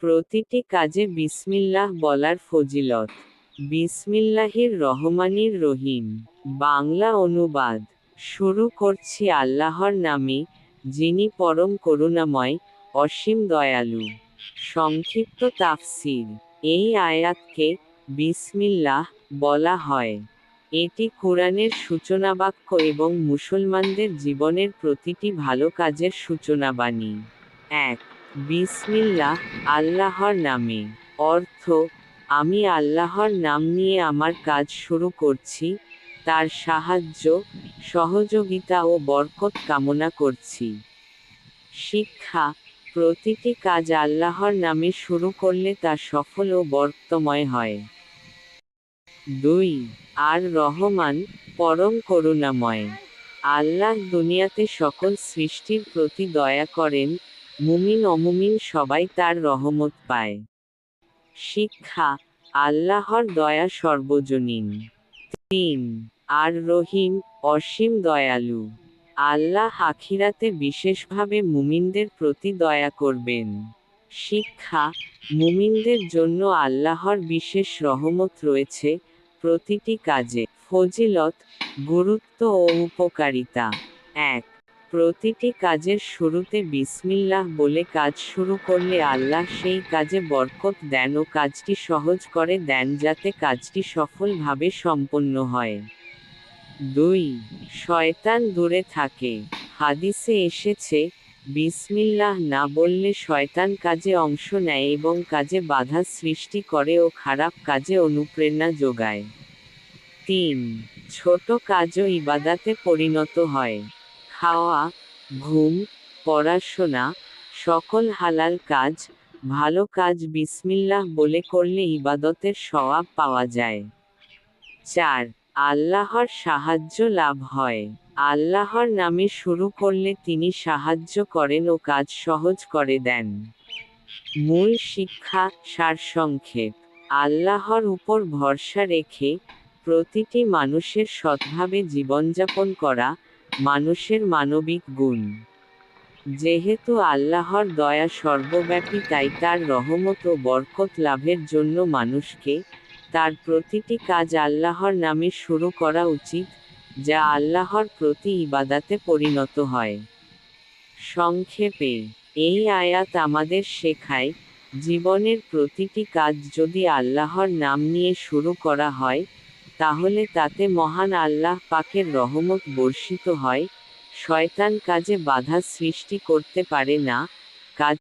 প্রতিটি কাজে বিসমিল্লাহ বলার ফজিলত। বিসমিল্লাহির রহমানির রহিম। বাংলা অনুবাদ। শুরু করছি আল্লাহর নামে, যিনি পরম করুণাময়, অসীম দয়ালু। সংক্ষিপ্ত তাফসীর। এই আয়াতকে বিসমিল্লাহ বলা হয়। এটি কুরআনের সূচনাবাক্য এবং মুসলমানদের জীবনের প্রতিটি ভালো কাজের সূচনাবাণী। ১. বিসমিল্লাহ, আল্লাহর নামে। অর্থ: আমি আল্লাহর নাম নিয়ে আমার কাজ শুরু করছি, তার সাহায্য, সহযোগিতা ও বরকত কামনা করছি। শিক্ষা: প্রতিটি কাজ আল্লাহর নামে শুরু করলে তা সফল ও বরকতময় হয়। ২. আর রহমান, পরম করুণাময়। আল্লাহ দুনিয়াতে সকল সৃষ্টির প্রতি দয়া করেন, মুমিন অমুমিন সবাই তার রহমত পায়। শিক্ষা: আল্লাহর দয়া সর্বজনীন। ৩. আর রহিম, অসীম দয়ালু। আল্লাহ আখিরাতে বিশেষভাবে মুমিনদের প্রতি দয়া করবেন। শিক্ষা: মুমিনদের জন্য আল্লাহর বিশেষ রহমত রয়েছে প্রতিটি কাজে। ফজিলত, গুরুত্ব ও উপকারিতা। ১. প্রতিটি কাজের শুরুতে বিসমিল্লাহ বলে কাজ শুরু করলে আল্লাহ সেই কাজে বরকত দেন ও কাজটি সহজ করে দেন যাতে কাজটি সফলভাবে সম্পন্ন হয়। ২. শয়তান দূরে থাকে। হাদিসে এসেছে, বিসমিল্লাহ না বললে শয়তান কাজে অংশ নেয় এবং কাজে বাধা সৃষ্টি করে ও খারাপ কাজে অনুপ্রেরণা যোগায়। ৩. ছোট কাজও ইবাদাতে পরিণত হয়। খাওয়া, ঘুম, পড়াশোনা, সকল হালাল কাজ, ভালো কাজ বিসমিল্লাহ বলে করলে ইবাদতের সওয়াব পাওয়া যায়। ৪. আল্লাহর সাহায্য লাভ হয়। আল্লাহর নামে শুরু করলে তিনি সাহায্য করেন ও কাজ সহজ করে দেন। মূল শিক্ষা, সারসংক্ষেপ। আল্লাহর উপর ভরসা রেখে প্রতিটি মানুষের সৎভাবে জীবনযাপন করা, মানুষের মানবিক গুণ। যেহেতু আল্লাহর দয়া সর্বব্যাপী তাই তার রহমত ও বরকত লাভের জন্য মানুষকে তার প্রতিটি কাজ আল্লাহর নামে শুরু করা উচিত, যা আল্লাহর প্রতি ইবাদাতে পরিণত হয়। সংক্ষেপে, এই আয়াত আমাদের শেখায়, জীবনের প্রতিটি কাজ যদি আল্লাহর নাম নিয়ে শুরু করা হয়, তাহলে তাতে মহান আল্লাহ পাকের রহমত বর্ষিত হয়, শয়তান কাজে বাধা সৃষ্টি করতে পারে না,